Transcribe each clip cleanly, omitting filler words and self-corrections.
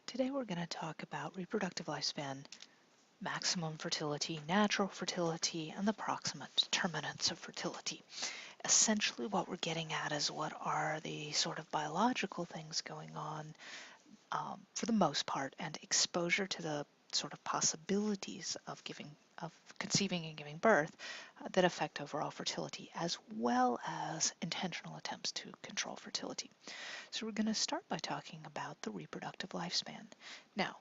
Today we're going to talk about reproductive lifespan, maximum fertility, natural fertility, and the proximate determinants of fertility. Essentially what we're getting at is what are the sort of biological things going on for the most part, and exposure to the sort of possibilities of conceiving and giving birth that affect overall fertility, as well as intentional attempts to control fertility. So we're going to start by talking about the reproductive lifespan. Now,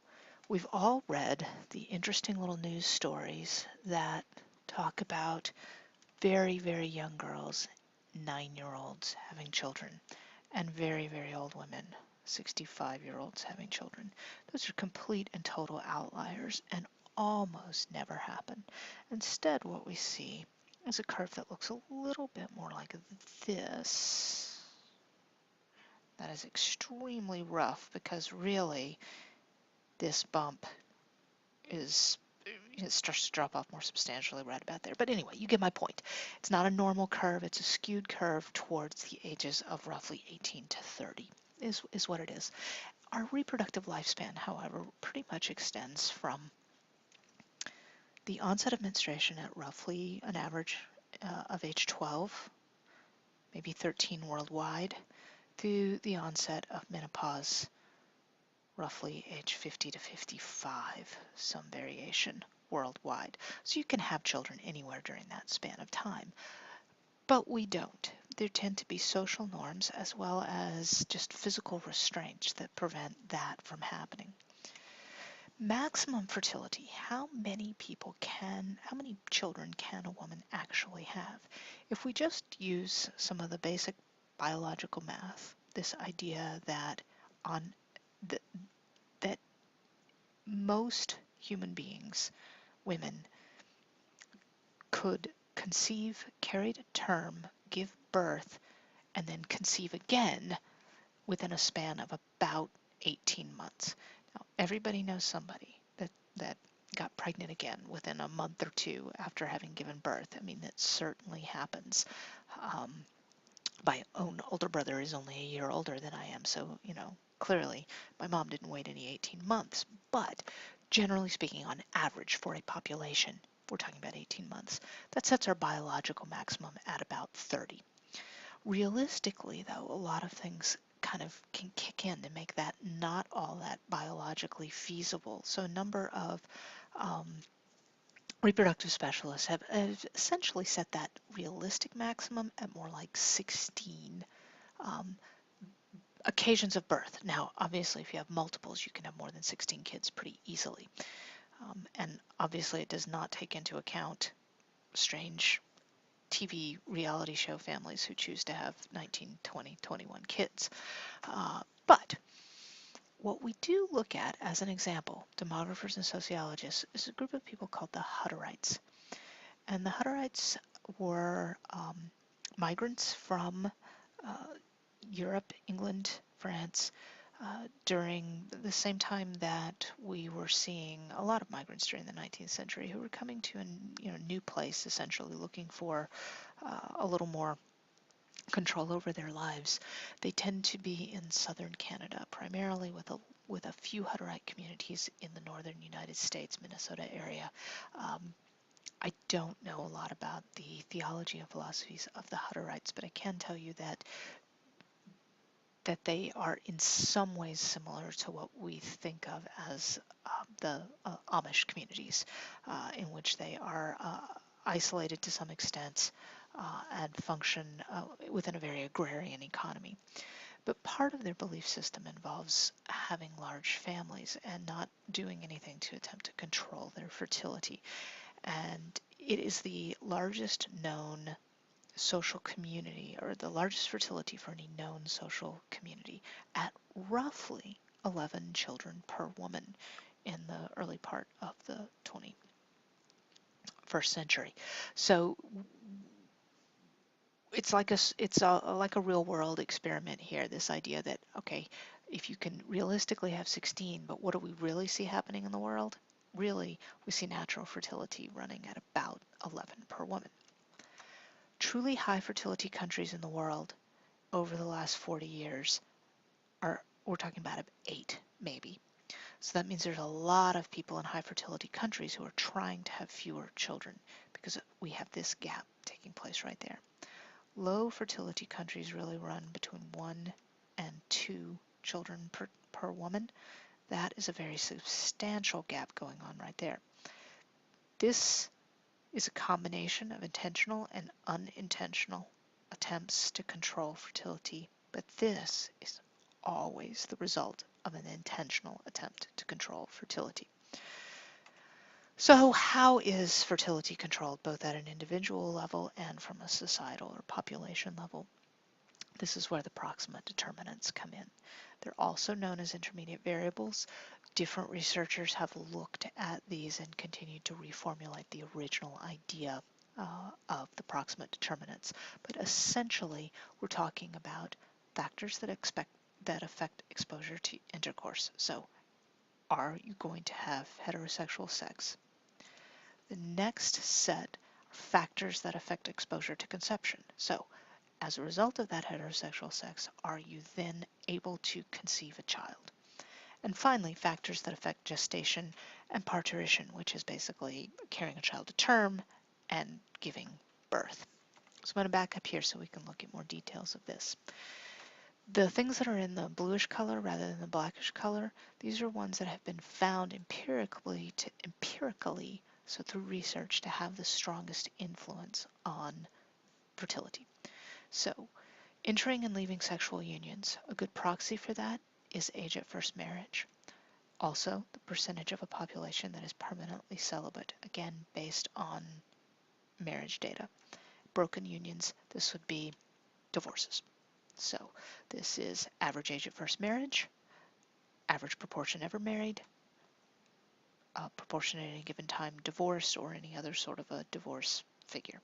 we've all read the interesting little news stories that talk about very, very young girls, 9-year-olds having children, and very, very old women, 65-year-olds having children. Those are complete and total outliers and almost never happen. Instead, what we see is a curve that looks a little bit more like this. That is extremely rough because really this bump is, it starts to drop off more substantially right about there. But anyway, you get my point. It's not a normal curve, it's a skewed curve towards the ages of roughly 18 to 30 is what it is. Our reproductive lifespan, however, pretty much extends from the onset of menstruation at roughly an average of age 12, maybe 13 worldwide, to the onset of menopause, roughly age 50 to 55, some variation worldwide. So you can have children anywhere during that span of time. But we don't. There tend to be social norms as well as just physical restraints that prevent that from happening. Maximum fertility, how many children can a woman actually have? If we just use some of the basic biological math, this idea that on the, that most human beings, women, could conceive, carry to term, give birth, and then conceive again within a span of about 18 months. Now, everybody knows somebody that got pregnant again within a month or two after having given birth. I mean, that certainly happens. My own older brother is only a year older than I am, so, clearly my mom didn't wait any 18 months. But generally speaking, on average for a population, we're talking about 18 months. That sets our biological maximum at about 30. Realistically, though, a lot of things kind of can kick in to make that not all that biologically feasible. So a number of reproductive specialists have essentially set that realistic maximum at more like 16 occasions of birth. Now, obviously, if you have multiples, you can have more than 16 kids pretty easily. And obviously, it does not take into account strange TV reality show families who choose to have 19, 20, 21 kids. But what we do look at as an example, demographers and sociologists, is a group of people called the Hutterites. And the Hutterites were migrants from Europe, England, France, during the same time that we were seeing a lot of migrants during the 19th century who were coming to a new place, essentially looking for a little more control over their lives. They tend to be in southern Canada, primarily with a few Hutterite communities in the northern United States, Minnesota area. I don't know a lot about the theology and philosophies of the Hutterites, but I can tell you that they are in some ways similar to what we think of as the Amish communities, in which they are isolated to some extent and function within a very agrarian economy. But part of their belief system involves having large families and not doing anything to attempt to control their fertility. And it is the largest known social community, or the largest fertility for any known social community, at roughly 11 children per woman in the early part of the 21st century. So it's like a real world experiment here, this idea that, okay, if you can realistically have 16, but what do we really see happening in the world? Really, we see natural fertility running at about 11 per woman. Truly high fertility countries in the world over the last 40 years we're talking about 8 maybe. So that means there's a lot of people in high fertility countries who are trying to have fewer children because we have this gap taking place right there. Low fertility countries really run between 1 and 2 children per woman. That is a very substantial gap going on right there. This is a combination of intentional and unintentional attempts to control fertility, but this is always the result of an intentional attempt to control fertility. So how is fertility controlled, both at an individual level and from a societal or population level? This is where the proximate determinants come in. They're also known as intermediate variables. Different researchers have looked at these and continued to reformulate the original idea of the proximate determinants. But essentially, we're talking about factors that affect exposure to intercourse. So, are you going to have heterosexual sex? The next set are factors that affect exposure to conception. So, as a result of that heterosexual sex, are you then able to conceive a child? And finally, factors that affect gestation and parturition, which is basically carrying a child to term and giving birth. So I'm going to back up here so we can look at more details of this. The things that are in the bluish color rather than the blackish color, these are ones that have been found empirically, so through research, to have the strongest influence on fertility. So, entering and leaving sexual unions, a good proxy for that is age at first marriage. Also, the percentage of a population that is permanently celibate, again based on marriage data. Broken unions, this would be divorces. So this is average age at first marriage, average proportion ever married, proportion at any given time divorced, or any other sort of a divorce figure.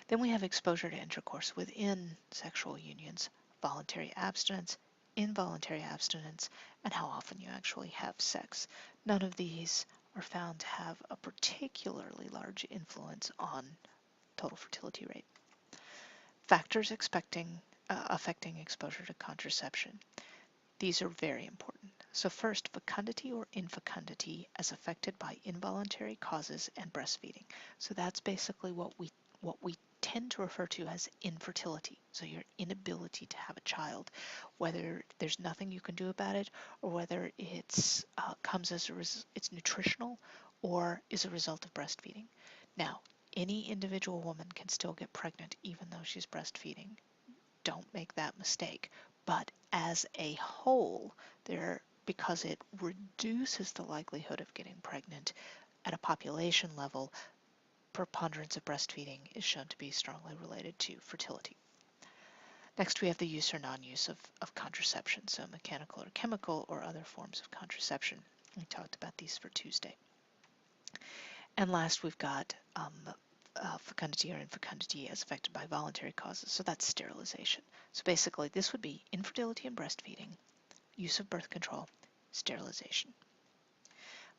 Then we have exposure to intercourse within sexual unions, voluntary abstinence, involuntary abstinence, and how often you actually have sex. None of these are found to have a particularly large influence on total fertility rate. Factors affecting exposure to contraception. These are very important. So first, fecundity or infecundity as affected by involuntary causes and breastfeeding. So that's basically what we tend to refer to as infertility. So your inability to have a child, whether there's nothing you can do about it, or whether it's comes as it's nutritional or is a result of breastfeeding. Now, any individual woman can still get pregnant even though she's breastfeeding. Don't make that mistake. But as a whole, because it reduces the likelihood of getting pregnant at a population level, preponderance of breastfeeding is shown to be strongly related to fertility. Next, we have the use or non-use of contraception, so mechanical or chemical or other forms of contraception. We talked about these for Tuesday. And last, we've got fecundity or infecundity as affected by voluntary causes, so that's sterilization. So basically, this would be infertility and breastfeeding, use of birth control, sterilization.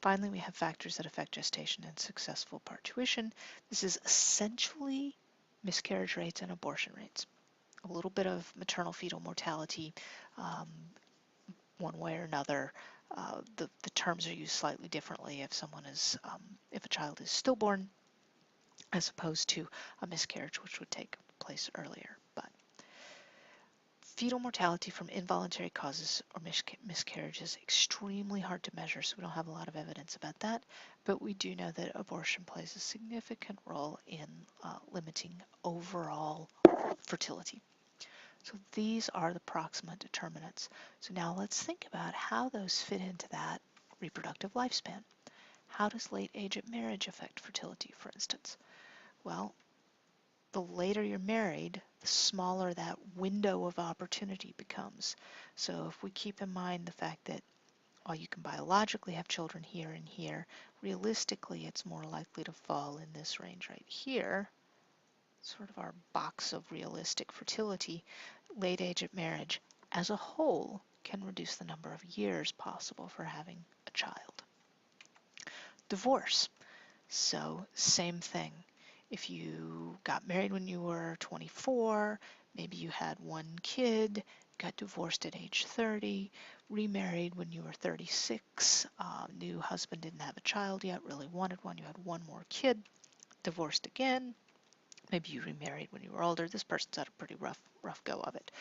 Finally, we have factors that affect gestation and successful parturition. This is essentially miscarriage rates and abortion rates. A little bit of maternal fetal mortality, one way or another. The terms are used slightly differently if a child is stillborn as opposed to a miscarriage, which would take place earlier. But fetal mortality from involuntary causes or miscarriage is extremely hard to measure, so we don't have a lot of evidence about that, but we do know that abortion plays a significant role in limiting overall fertility. So these are the proximate determinants. So now let's think about how those fit into that reproductive lifespan. How does late age at marriage affect fertility, for instance? Well, the later you're married, the smaller that window of opportunity becomes. So if we keep in mind the fact that while you can biologically have children here and here, realistically it's more likely to fall in this range right here, sort of our box of realistic fertility. Late age at marriage as a whole can reduce the number of years possible for having a child. Divorce. So same thing. If you got married when you were 24, maybe you had one kid, got divorced at age 30, remarried when you were 36, new husband didn't have a child yet, really wanted one, you had one more kid, divorced again, maybe you remarried when you were older. This person's had a pretty rough go of it.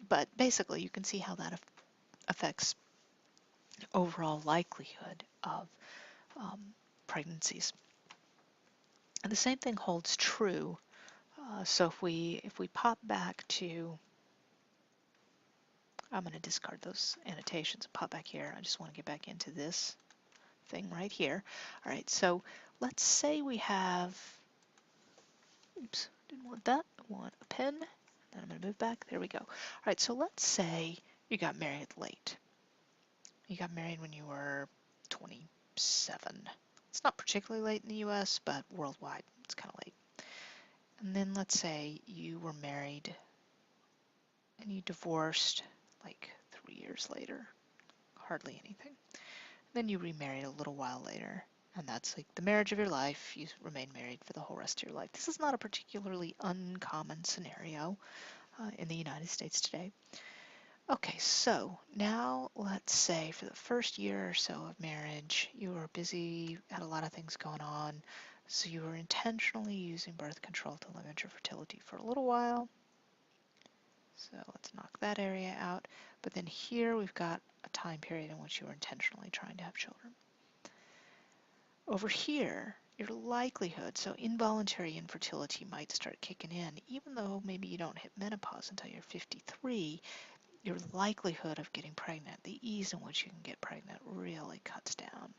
But basically, you can see how that affects overall likelihood of pregnancies. And the same thing holds true. So if we pop back to, I'm going to discard those annotations and pop back here. I just want to get back into this thing right here. All right, so let's say we have, oops, didn't want that. I want a pen. Then I'm going to move back. There we go. All right, so let's say you got married late. You got married when you were 27. It's not particularly late in the US, but worldwide, it's kind of late. And then let's say you were married and you divorced like 3 years later. Hardly anything. Then you remarried a little while later, and that's like the marriage of your life. You remain married for the whole rest of your life. This is not a particularly uncommon scenario in the United States today. Okay, so now let's say for the first year or so of marriage, you were busy, had a lot of things going on, so you were intentionally using birth control to limit your fertility for a little while. So let's knock that area out. But then here we've got a time period in which you were intentionally trying to have children. Over here, your likelihood, so involuntary infertility might start kicking in, even though maybe you don't hit menopause until you're 53, your likelihood of getting pregnant, the ease in which you can get pregnant really cuts down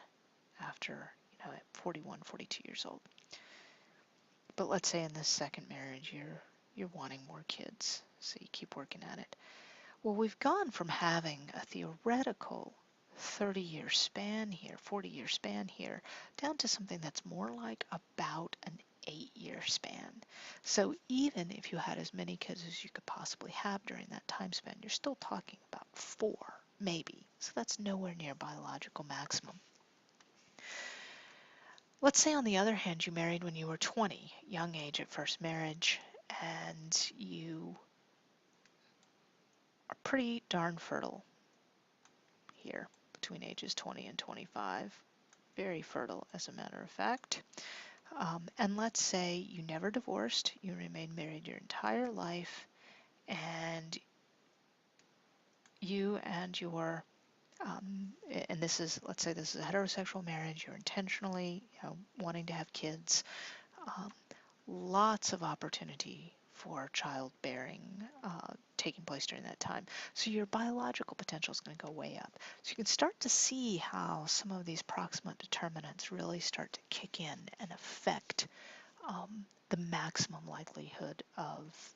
after, at 41, 42 years old. But let's say in this second marriage, you're wanting more kids, so you keep working at it. Well, we've gone from having a theoretical 30-year span here, 40-year span here, down to something that's more like about an 8-year span. So even if you had as many kids as you could possibly have during that time span, you're still talking about 4, maybe. So that's nowhere near biological maximum. Let's say, on the other hand, you married when you were 20, young age at first marriage, and you are pretty darn fertile here between ages 20 and 25. Very fertile, as a matter of fact. And let's say you never divorced, you remained married your entire life, and you and your, and this is, let's say this is a heterosexual marriage, you're intentionally wanting to have kids, lots of opportunity for childbearing taking place during that time. So your biological potential is going to go way up. So you can start to see how some of these proximate determinants really start to kick in and affect the maximum likelihood of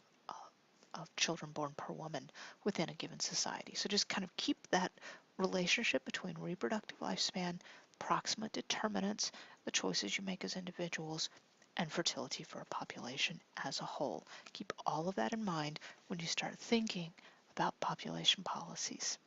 children born per woman within a given society. So just kind of keep that relationship between reproductive lifespan, proximate determinants, the choices you make as individuals, and fertility for a population as a whole. Keep all of that in mind when you start thinking about population policies.